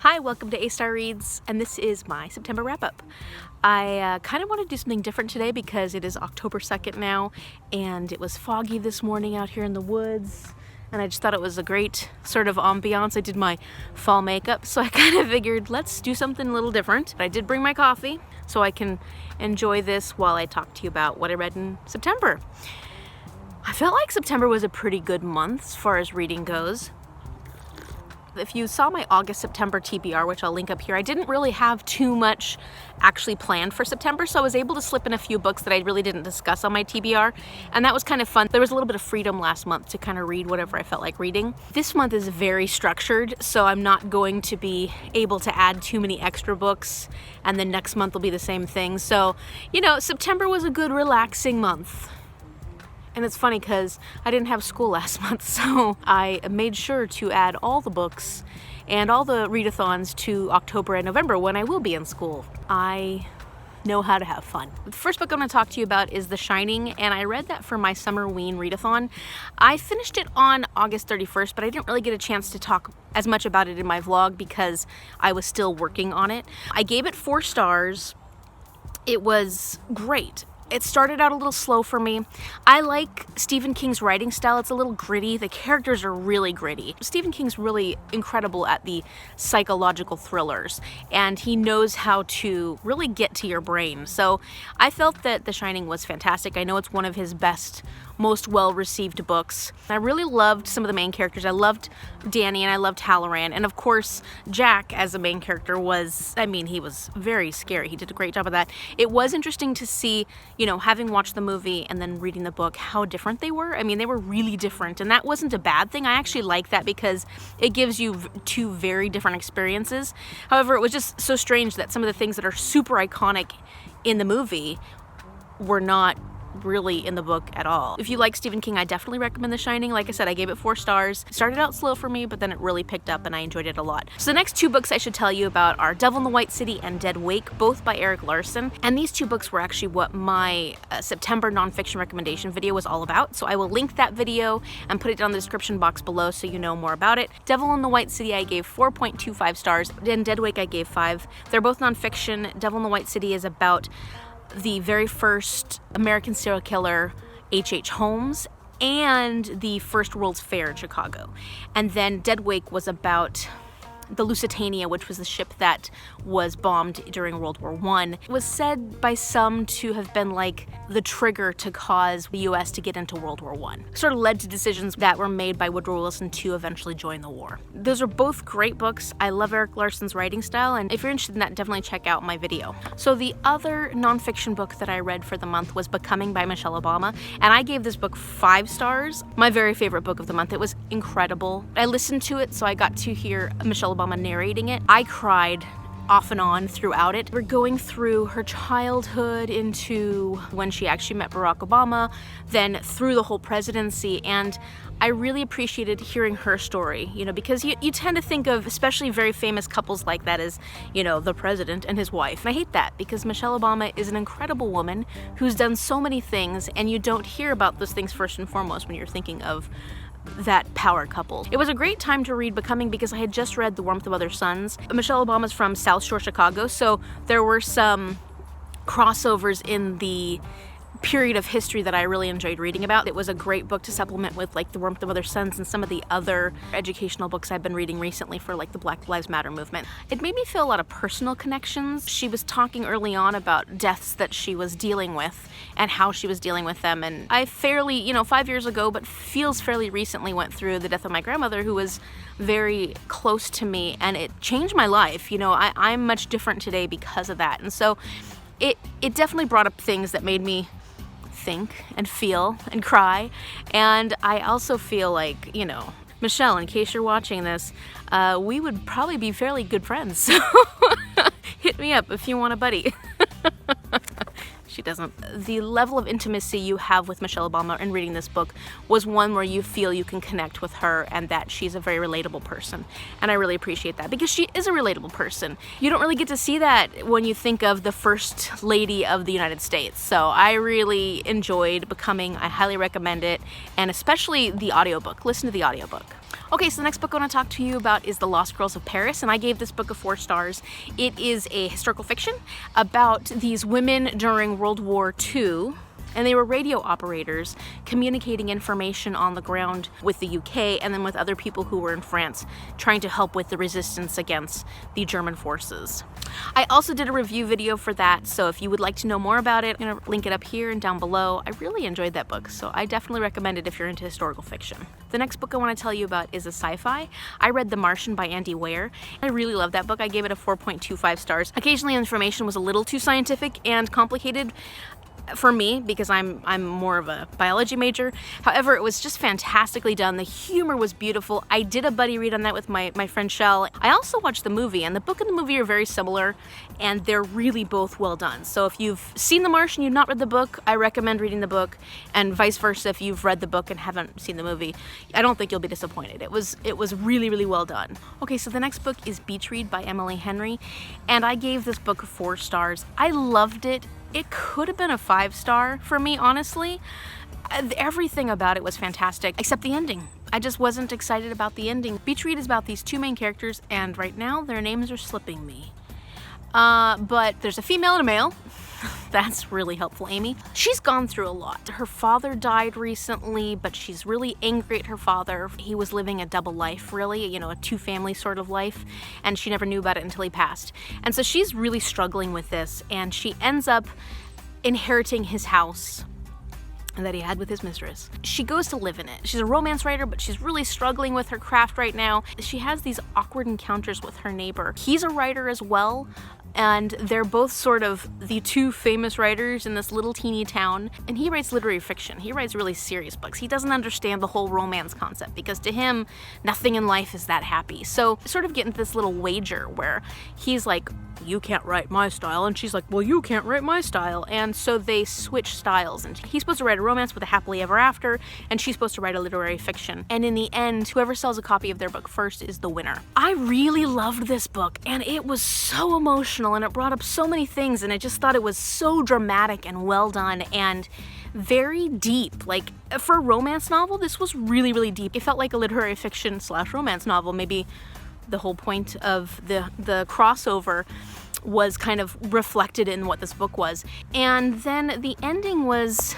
Hi, welcome to A-Star Reads, and this is my September wrap-up. I kind of want to do something different today because it is October 2nd now, and it was foggy this morning out here in the woods, and I just thought it was a great sort of ambiance. I did my fall makeup, so I kind of figured let's do something a little different. I did bring my coffee, so I can enjoy this while I talk to you about what I read in September. I felt like September was a pretty good month as far as reading goes. If you saw my August-September TBR, which I'll link up here, I didn't really have too much actually planned for September, so I was able to slip in a few books that I really didn't discuss on my TBR, and that was kind of fun. There was a little bit of freedom last month to kind of read whatever I felt like reading. This month is very structured, so I'm not going to be able to add too many extra books, and then next month will be the same thing. So, you know, September was a good, relaxing month. And it's funny because I didn't have school last month, so I made sure to add all the books and all the readathons to October and November when I will be in school. I know how to have fun. The first book I'm going to talk to you about is The Shining, and I read that for my summer ween readathon. I finished it on August 31st, but I didn't really get a chance to talk as much about it in my vlog because I was still working on it. I gave it 4 stars. It was great. It started out a little slow for me. I like Stephen King's writing style. It's a little gritty. The characters are really gritty. Stephen King's really incredible at the psychological thrillers, and he knows how to really get to your brain. So I felt that The Shining was fantastic. I know it's one of his best, most well-received books. I really loved some of the main characters. I loved Danny and I loved Halloran, and of course Jack as a main character was, I mean, he was very scary. He did a great job of that. It was interesting to see, you know, having watched the movie and then reading the book, how different they were. I mean, they were really different, and that wasn't a bad thing. I actually like that because it gives you 2 very different experiences. However, it was just so strange that some of the things that are super iconic in the movie were not really in the book at all. If you like Stephen King, I definitely recommend The Shining. Like I said, I gave it 4 stars. It started out slow for me, but then it really picked up and I enjoyed it a lot. So the next 2 books I should tell you about are Devil in the White City and Dead Wake, both by Erik Larson. And these 2 books were actually what my September nonfiction recommendation video was all about. So I will link that video and put it down in the description box below so you know more about it. Devil in the White City I gave 4.25 stars, and Dead Wake I gave 5. They're both nonfiction. Devil in the White City is about the very first American serial killer, H.H. Holmes, and the first World's Fair in Chicago. And then Dead Wake was about the Lusitania, which was the ship that was bombed during World War I. It was said by some to have been like the trigger to cause the US to get into World War I. Sort of led to decisions that were made by Woodrow Wilson to eventually join the war. Those are both great books. I love Erik Larson's writing style, and if you're interested in that, definitely check out my video. So the other nonfiction book that I read for the month was Becoming by Michelle Obama, and I gave this book 5 stars. My very favorite book of the month. It was incredible. I listened to it, so I got to hear Michelle Obama narrating it. I cried off and on throughout it. We're going through her childhood into when she actually met Barack Obama, then through the whole presidency, and I really appreciated hearing her story, you know, because you tend to think of especially very famous couples like that as, you know, the president and his wife. And I hate that because Michelle Obama is an incredible woman who's done so many things, and you don't hear about those things first and foremost when you're thinking of that power couple. It was a great time to read Becoming because I had just read The Warmth of Other Suns. Michelle Obama's from South Shore, Chicago, so there were some crossovers in the period of history that I really enjoyed reading about. It was a great book to supplement with like The Warmth of Other Suns and some of the other educational books I've been reading recently for like the Black Lives Matter movement. It made me feel a lot of personal connections. She was talking early on about deaths that she was dealing with and how she was dealing with them, and I fairly, you know, 5 years ago, but feels fairly recently, went through the death of my grandmother, who was very close to me, and it changed my life. You know, I'm much different today because of that, and so it definitely brought up things that made me think and feel and cry. And I also feel like, you know, Michelle, in case you're watching this, we would probably be fairly good friends, so hit me up if you want a buddy. She doesn't. The level of intimacy you have with Michelle Obama in reading this book was one where you feel you can connect with her and that she's a very relatable person. And I really appreciate that because she is a relatable person. You don't really get to see that when you think of the First Lady of the United States. So I really enjoyed Becoming. I highly recommend it, and especially the audiobook. Listen to the audiobook. Okay, so the next book I want to talk to you about is The Lost Girls of Paris, and I gave this book a 4 stars. It is a historical fiction about these women during World War II, and they were radio operators communicating information on the ground with the UK and then with other people who were in France, trying to help with the resistance against the German forces. I also did a review video for that, so if you would like to know more about it, I'm going to link it up here and down below. I really enjoyed that book, so I definitely recommend it if you're into historical fiction. The next book I want to tell you about is a sci-fi. I read The Martian by Andy Weir. I really love that book. I gave it a 4.25 stars. Occasionally information was a little too scientific and complicated for me because I'm more of a biology major. However, it was just fantastically done. The humor was beautiful. I did a buddy read on that with my friend Shell. I also watched the movie, and the book and the movie are very similar, and they're really both well done. So if you've seen The Martian, you've not read the book, I recommend reading the book, and vice versa if you've read the book and haven't seen the movie. I don't think you'll be disappointed. It was really, really well done. Okay, so the next book is Beach Read by Emily Henry, and I gave this book 4 stars. I loved it. It could have been a 5-star for me, honestly. Everything about it was fantastic, except the ending. I just wasn't excited about the ending. Beach Read is about these 2 main characters, and right now their names are slipping me. But there's a female and a male. That's really helpful, Amy. She's gone through a lot. Her father died recently, but she's really angry at her father. He was living a double life, really, you know, a 2-family sort of life, and she never knew about it until he passed. And so she's really struggling with this, and she ends up inheriting his house that he had with his mistress. She goes to live in it. She's a romance writer, but she's really struggling with her craft right now. She has these awkward encounters with her neighbor. He's a writer as well, and they're both sort of the 2 famous writers in this little teeny town, and he writes literary fiction. He writes really serious books. He doesn't understand the whole romance concept because to him, nothing in life is that happy. So sort of get into this little wager where he's like, you can't write my style, and she's like, well, you can't write my style, and so they switch styles, and he's supposed to write a romance with a happily ever after, and she's supposed to write a literary fiction, and in the end, whoever sells a copy of their book first is the winner. I really loved this book, and it was so emotional, and it brought up so many things, and I just thought it was so dramatic and well done, and very deep. Like, for a romance novel, this was really, really deep. It felt like a literary fiction / romance novel. Maybe the whole point of the crossover was kind of reflected in what this book was. And then the ending was,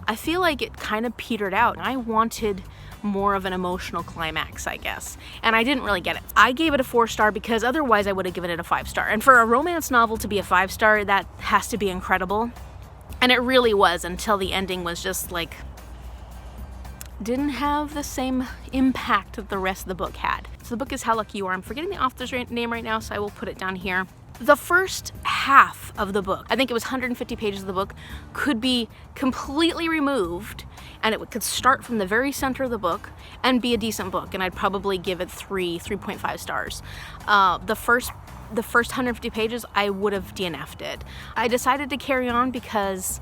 I feel like it kind of petered out. I wanted more of an emotional climax, I guess, and I didn't really get it. I gave it a 4-star because otherwise I would have given it a 5-star. And for a romance novel to be a 5-star, that has to be incredible. And it really was, until the ending was just like, didn't have the same impact that the rest of the book had. So the book is How Lucky You Are. I'm forgetting the author's name right now, so I will put it down here. The first half of the book, I think it was 150 pages of the book, could be completely removed, and it could start from the very center of the book and be a decent book, and I'd probably give it 3.5 stars. The first 150 pages, I would have DNF'd it. I decided to carry on because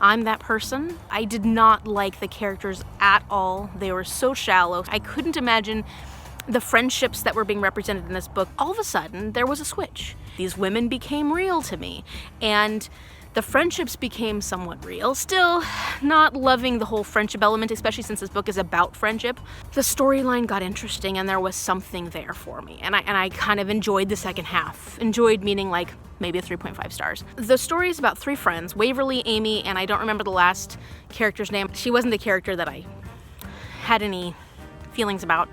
I'm that person. I did not like the characters at all. They were so shallow. I couldn't imagine the friendships that were being represented in this book. All of a sudden, there was a switch. These women became real to me, and the friendships became somewhat real. Still not loving the whole friendship element, especially since this book is about friendship. The storyline got interesting, and there was something there for me, and I kind of enjoyed the second half. Enjoyed meaning like maybe a 3.5 stars. The story is about 3 friends, Waverly, Amy, and I don't remember the last character's name. She wasn't the character that I had any feelings about.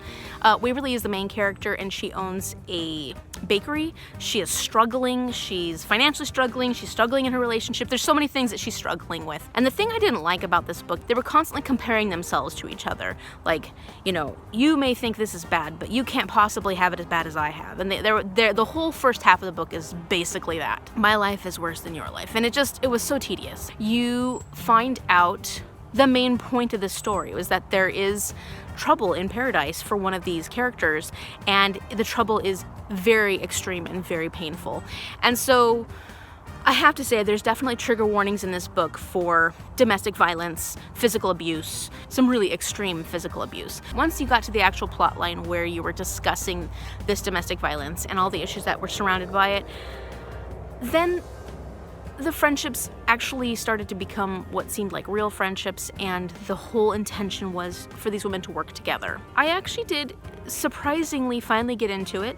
Waverly is the main character, and she owns a bakery. She is struggling. She's financially struggling. She's struggling in her relationship. There's so many things that she's struggling with. And the thing I didn't like about this book, they were constantly comparing themselves to each other. Like, you know, you may think this is bad, but you can't possibly have it as bad as I have. And the whole first half of the book is basically that. My life is worse than your life. And it was so tedious. You find out the main point of the story was that there is trouble in paradise for one of these characters, and the trouble is very extreme and very painful. And so I have to say there's definitely trigger warnings in this book for domestic violence, physical abuse, some really extreme physical abuse. Once you got to the actual plot line where you were discussing this domestic violence and all the issues that were surrounded by it, then the friendships actually started to become what seemed like real friendships, and the whole intention was for these women to work together. I actually did surprisingly finally get into it.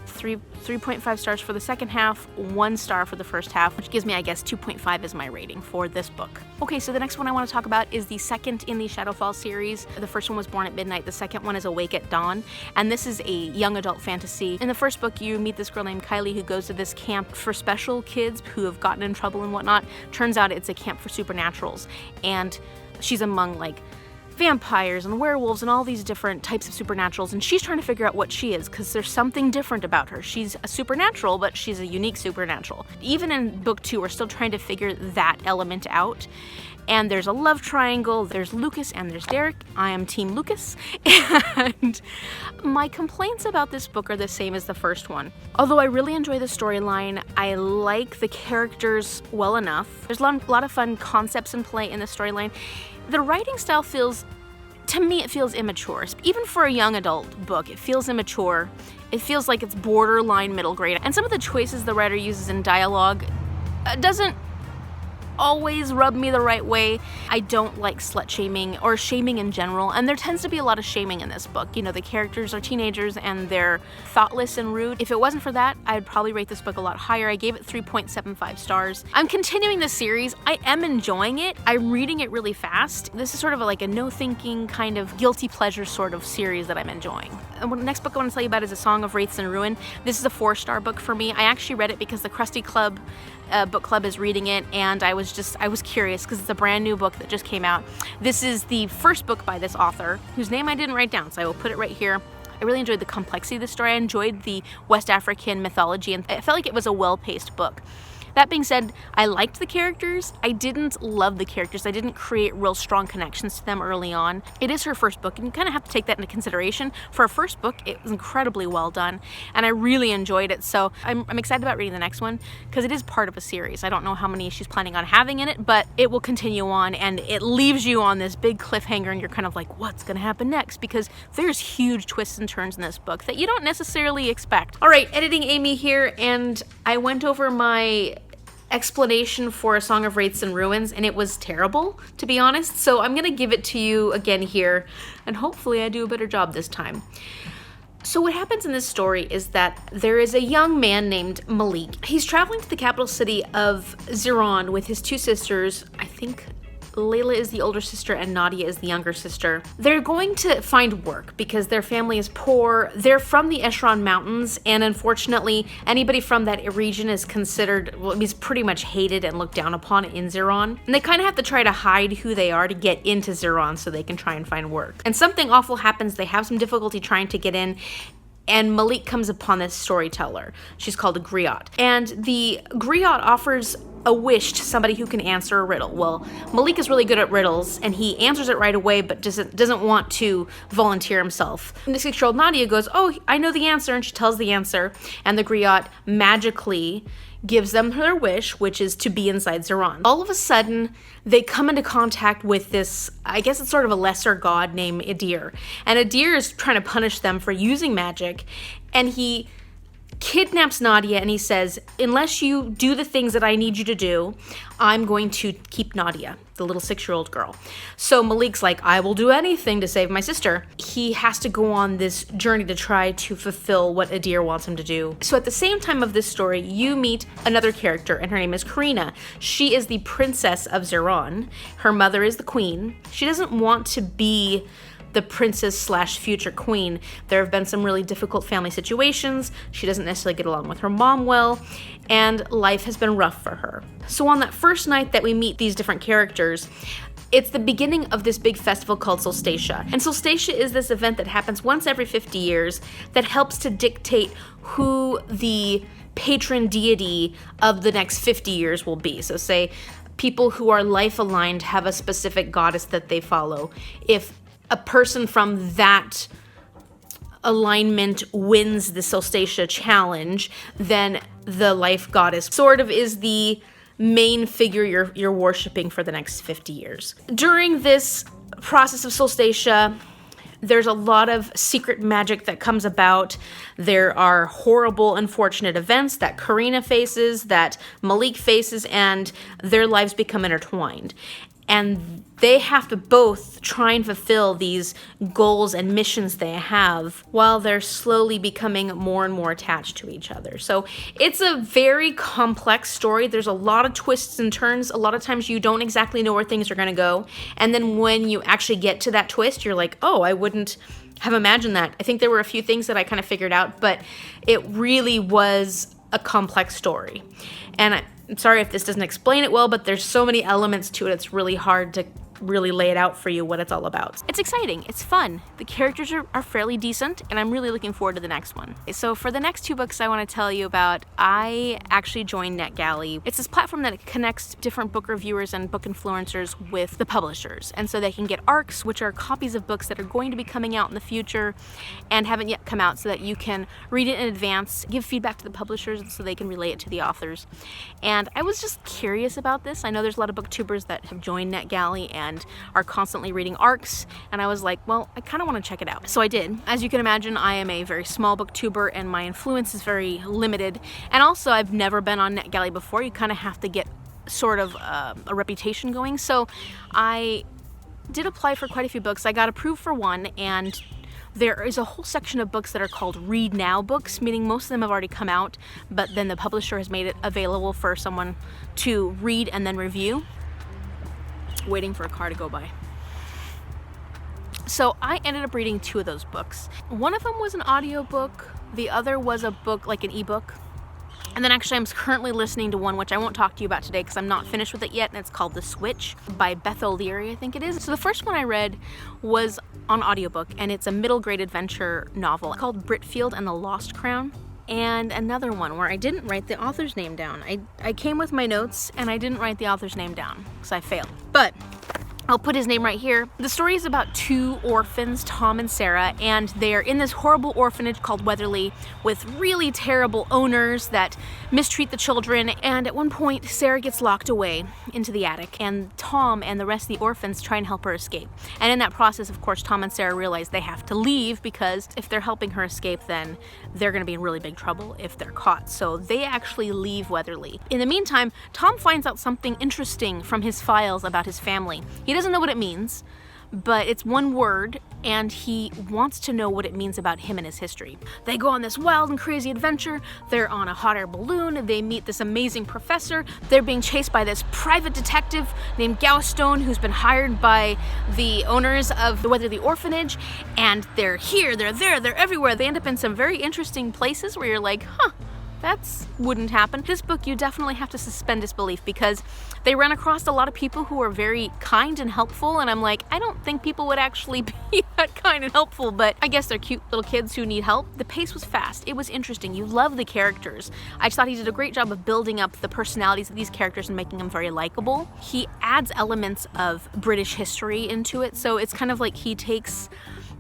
3.5 stars for the second half, 1 star for the first half, which gives me, I guess, 2.5 is my rating for this book. Okay, so the next one I want to talk about is the second in the Shadowfall series. The first one was Born at Midnight, the second one is Awake at Dawn, and this is a young adult fantasy. In the first book, you meet this girl named Kylie who goes to this camp for special kids who have gotten in trouble and whatnot. Turns out it's a camp for supernaturals, and she's among like vampires and werewolves and all these different types of supernaturals, and she's trying to figure out what she is because there's something different about her. She's a supernatural, but she's a unique supernatural. Even in book 2, we're still trying to figure that element out. And there's a love triangle. There's Lucas and there's Derek. I am Team Lucas. And my complaints about this book are the same as the first one. Although I really enjoy the storyline, I like the characters well enough. There's a lot of fun concepts in play in the storyline. The writing style feels, to me, it feels immature. Even for a young adult book, it feels immature. It feels like it's borderline middle grade. And some of the choices the writer uses in dialogue doesn't always rub me the right way. I don't like slut shaming or shaming in general, and there tends to be a lot of shaming in this book. You know, the characters are teenagers and they're thoughtless and rude. If it wasn't for that, I'd probably rate this book a lot higher. I gave it 3.75 stars. I'm continuing the series. I am enjoying it. I'm reading it really fast. This is sort of like a no-thinking kind of guilty pleasure sort of series that I'm enjoying. And the next book I want to tell you about is A Song of Wraiths and Ruin. This is a 4-star book for me. I actually read it because the Krusty Club book club is reading it, and I was curious because it's a brand new book that just came out. This is the first book by this author, whose name I didn't write down, so I will put it right here. I really enjoyed the complexity of the story. I enjoyed the West African mythology, and I felt like it was a well-paced book. That being said, I liked the characters. I didn't love the characters. I didn't create real strong connections to them early on. It is her first book, and you kind of have to take that into consideration. For a first book, it was incredibly well done, and I really enjoyed it. So I'm excited about reading the next one because it is part of a series. I don't know how many she's planning on having in it, but it will continue on, and it leaves you on this big cliffhanger, and you're kind of like, what's going to happen next? Because there's huge twists and turns in this book that you don't necessarily expect. All right, Editing Amy here, and I went over my explanation for A Song of Wraiths and Ruins, and it was terrible, to be honest. So I'm gonna give it to you again here, and hopefully I do a better job this time. So what happens in this story is that there is a young man named Malik. He's traveling to the capital city of Ziron with his 2 sisters. I think Layla is the older sister and Nadia is the younger sister. They're going to find work because their family is poor. They're from the Esheron Mountains, and unfortunately, anybody from that region is considered, well, is pretty much hated and looked down upon in Ziron. And they kind of have to try to hide who they are to get into Ziron so they can try and find work. And something awful happens. They have some difficulty trying to get in, and Malik comes upon this storyteller. She's called a griot. And the griot offers a wish to somebody who can answer a riddle. Well, Malik is really good at riddles, and he answers it right away, but doesn't want to volunteer himself. And the 6-year-old Nadia goes, oh, I know the answer, and she tells the answer, and the griot magically gives them their wish, which is to be inside Ziron. All of a sudden, they come into contact with this, I guess it's sort of a lesser god named Adir. And Adir is trying to punish them for using magic, and he kidnaps Nadia, and he says, unless you do the things that I need you to do, I'm going to keep Nadia, the little 6-year-old girl. So Malik's like, I will do anything to save my sister. He has to go on this journey to try to fulfill what Adir wants him to do. So at the same time of this story, you meet another character, and her name is Karina. She is the princess of Ziron. Her mother is the queen. She doesn't want to be the princess / future queen. There have been some really difficult family situations. She doesn't necessarily get along with her mom well, and life has been rough for her. So on that first night that we meet these different characters, it's the beginning of this big festival called Solstatia. And Solstatia is this event that happens once every 50 years that helps to dictate who the patron deity of the next 50 years will be. So say people who are life aligned have a specific goddess that they follow. If a person from that alignment wins the Solstatia challenge, then the life goddess sort of is the main figure you're worshiping for the next 50 years. During this process of Solstatia, There's a lot of secret magic that comes about. There are horrible, unfortunate events that Karina faces, that Malik faces, and their lives become intertwined. And they have to both try and fulfill these goals and missions they have while they're slowly becoming more and more attached to each other. So it's a very complex story. There's a lot of twists and turns. A lot of times you don't exactly know where things are going to go. And then when you actually get to that twist, you're like, oh, I wouldn't have imagined that. I think there were a few things that I kind of figured out, but it really was a complex story. And I'm sorry if this doesn't explain it well, but there's so many elements to it, it's really hard to really lay it out for you what it's all about. It's exciting, it's fun, the characters are fairly decent, and I'm really looking forward to the next one. So for the next 2 books I want to tell you about, I actually joined NetGalley. It's this platform that connects different book reviewers and book influencers with the publishers, and so they can get ARCs, which are copies of books that are going to be coming out in the future and haven't yet come out, so that you can read it in advance, give feedback to the publishers so they can relay it to the authors. And I was just curious about this. I know there's a lot of booktubers that have joined NetGalley and are constantly reading ARCs, and I was like, well, I kind of want to check it out. So I did. As you can imagine, I am a very small booktuber and my influence is very limited, and also I've never been on NetGalley before. You kind of have to get sort of a reputation going. So I did apply for quite a few books. I got approved for one, and there is a whole section of books that are called Read Now books, meaning most of them have already come out, but then the publisher has made it available for someone to read and then review. Waiting for a car to go by. So I ended up reading 2 of those books. One of them was an audiobook, the other was a book, like an ebook. And then actually I'm currently listening to one which I won't talk to you about today because I'm not finished with it yet, and it's called The Switch by Beth O'Leary, I think it is. So the first one I read was on audiobook, and it's a middle grade adventure novel called Britfield and the Lost Crown. And another one where I didn't write the author's name down. I came with my notes and I didn't write the author's name down because I failed. But I'll put his name right here. The story is about 2 orphans, Tom and Sarah, and they're in this horrible orphanage called Weatherly with really terrible owners that mistreat the children. And at one point, Sarah gets locked away into the attic, and Tom and the rest of the orphans try and help her escape. And in that process, of course, Tom and Sarah realize they have to leave because if they're helping her escape, then they're gonna be in really big trouble if they're caught. So they actually leave Weatherly. In the meantime, Tom finds out something interesting from his files about his family. He doesn't know what it means, but it's one word, and he wants to know what it means about him and his history. They go on this wild and crazy adventure. They're on a hot air balloon. They meet this amazing professor. They're being chased by this private detective named Gowstone, who's been hired by the owners of the Weatherly Orphanage. And they're here, they're there, they're everywhere. They end up in some very interesting places where you're like, huh, that wouldn't happen. This book, you definitely have to suspend disbelief because they run across a lot of people who are very kind and helpful, and I'm like, I don't think people would actually be that kind and helpful, but I guess they're cute little kids who need help. The pace was fast. It was interesting. You love the characters. I just thought he did a great job of building up the personalities of these characters and making them very likable. He adds elements of British history into it, so it's kind of like he takes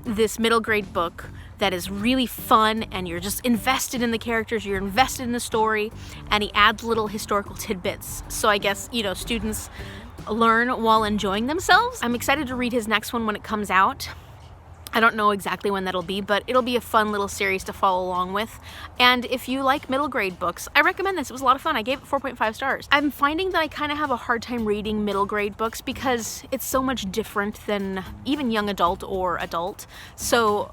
this middle grade book that is really fun and you're just invested in the characters, you're invested in the story, and he adds little historical tidbits. So I guess, you know, students learn while enjoying themselves. I'm excited to read his next one when it comes out. I don't know exactly when that'll be, but it'll be a fun little series to follow along with. And if you like middle grade books, I recommend this. It was a lot of fun. I gave it 4.5 stars. I'm finding that I kind of have a hard time reading middle grade books because it's so much different than even young adult or adult. So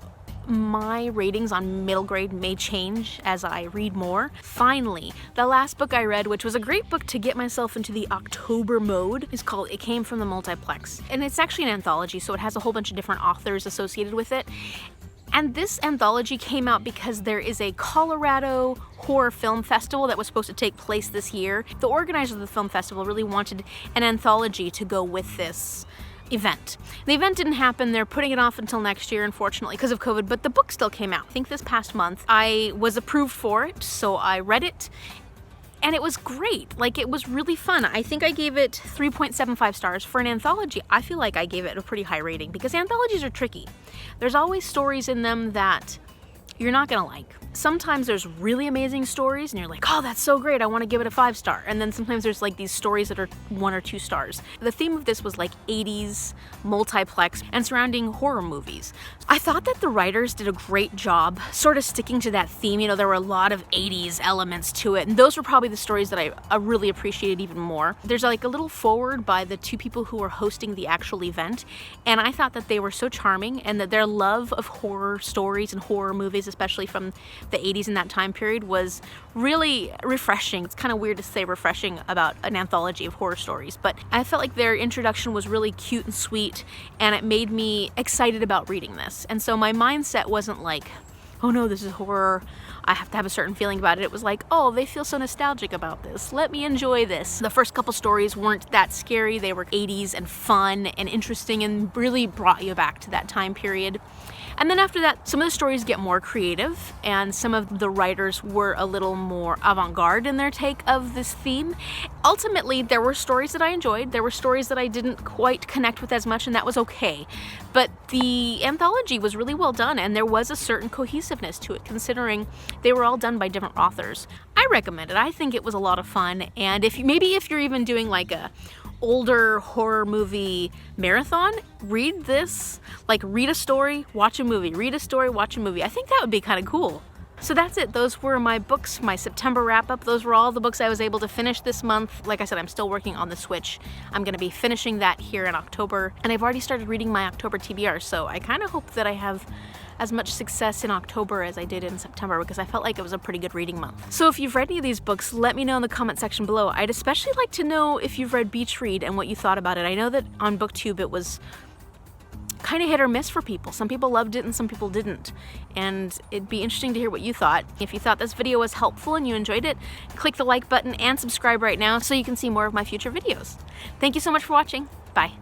my ratings on middle grade may change as I read more. Finally, the last book I read, which was a great book to get myself into the October mode, is called It Came from the Multiplex. And it's actually an anthology, so it has a whole bunch of different authors associated with it. And this anthology came out because there is a Colorado horror film festival that was supposed to take place this year. The organizers of the film festival really wanted an anthology to go with this event. The event didn't happen. They're putting it off until next year, unfortunately, because of COVID, but the book still came out. I think this past month. I was approved for it, so I read it, and it was great. Like, it was really fun. I think I gave it 3.75 stars. For an anthology, I feel like I gave it a pretty high rating because anthologies are tricky. There's always stories in them that you're not gonna like. sometimes there's really amazing stories and you're like, oh, that's so great, I want to give it a 5-star. And then sometimes there's like these stories that are 1 or 2 stars. The theme of this was like 80s, multiplex, and surrounding horror movies. I thought that the writers did a great job sort of sticking to that theme. You know, there were a lot of 80s elements to it, and those were probably the stories that I really appreciated even more. There's like a little forward by the 2 people who were hosting the actual event, and I thought that they were so charming, and that their love of horror stories and horror movies, especially from the 80s in that time period, was really refreshing. It's kind of weird to say refreshing about an anthology of horror stories, but I felt like their introduction was really cute and sweet, and it made me excited about reading this. And so my mindset wasn't like, oh no, this is horror, I have to have a certain feeling about it. It was like, oh, they feel so nostalgic about this, let me enjoy this. The first couple stories weren't that scary. They were 80s and fun and interesting and really brought you back to that time period. And then after that, some of the stories get more creative, and some of the writers were a little more avant-garde in their take of this theme. Ultimately, there were stories that I enjoyed, there were stories that I didn't quite connect with as much, and that was okay. But the anthology was really well done, and there was a certain cohesiveness to it, considering they were all done by different authors. I recommend it. I think it was a lot of fun, and if you're even doing like a older horror movie marathon, read this. Like, read a story, watch a movie, read a story, watch a movie. I think that would be kind of cool. So that's it. Those were my books, my September wrap-up. Those were all the books I was able to finish this month. Like I said, I'm still working on the Switch. I'm going to be finishing that here in October, and I've already started reading my October TBR, so I kind of hope that I have as much success in October as I did in September, because I felt like it was a pretty good reading month. So if you've read any of these books, let me know in the comment section below. I'd especially like to know if you've read Beach Read and what you thought about it. I know that on BookTube it was kind of hit or miss for people. Some people loved it and some people didn't. And it'd be interesting to hear what you thought. If you thought this video was helpful and you enjoyed it, click the like button and subscribe right now so you can see more of my future videos. Thank you so much for watching. Bye.